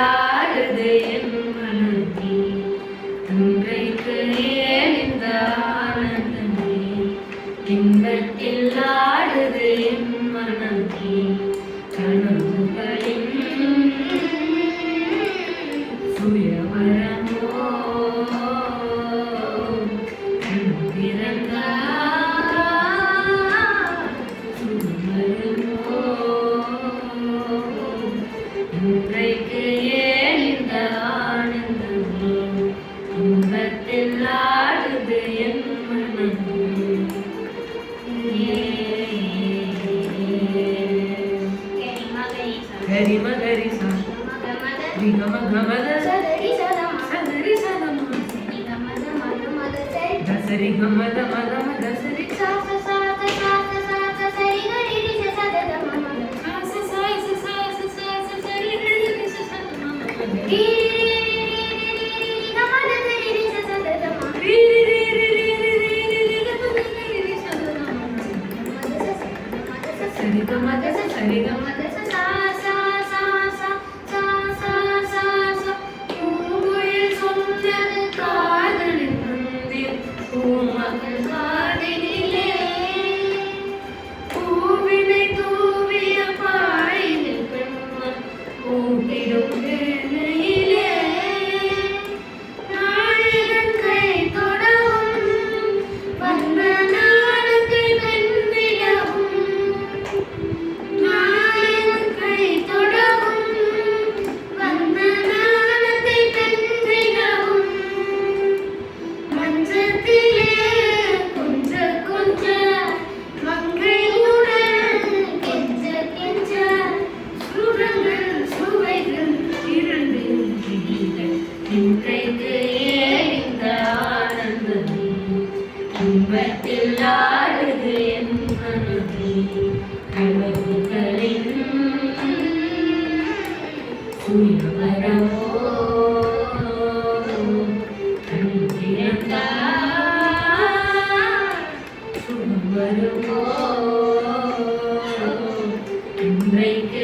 ஆடுது என் மனமே இன்றைக்கு ஏன் இந்த ஆனந்தமே இன்பத்தில் ஆடுது என் மனமே கனவுகளின் சுயவரமோ கண்பிறந்தா இன்றைக்கு ஏன் இந்த ஆனந்தமே இன்பத்தில் ஆடுது என் மனமே கரி மகரி சா ரிகம கமத சதரி சதம தசரி கமத மத மத சரி சா சா சா சா சா சா சரி கரி ரி சா சா த ம ம சா சா சா சா சா சா சா சரி ரி ரி சா சா த ம ம ரி ரி க ம த சரி ரி சா சா த த ம ரி ரி ரி ரி ரி ரி க ம த சரி ரி சா த த ம சரி க ம த சரி க ம த சா சா சா சா சா சா சா சா பூங்குயில் சொன்னது காதலின் முந்தில் பூமகள் காதினிலே பூவினை தூவிய பாயினில் பெண்மண் பூத்திடும் வேளையிலே நாயகன் கை தொடவும் வந்த நாடத்தை வென்றிடவும் நாயகன் கை தொடவும் வந்த நாடத்தை வென்றிடவும் மஞ்சத்திலே கொஞ்ச கொஞ்ச மங்கையுடன் கெஞ்ச கெஞ்ச சுரங்கள் சுவைகள் இரண்டு கிளிகள் இன்றைக்கு ஏன் இந்த ஆனந்தமே இன்பத்தில் ஆடுது என் மனமே கனவுகளின் சுயவரமோ கண்திறந்தா சுகம் வருமோ இன்றைக்கு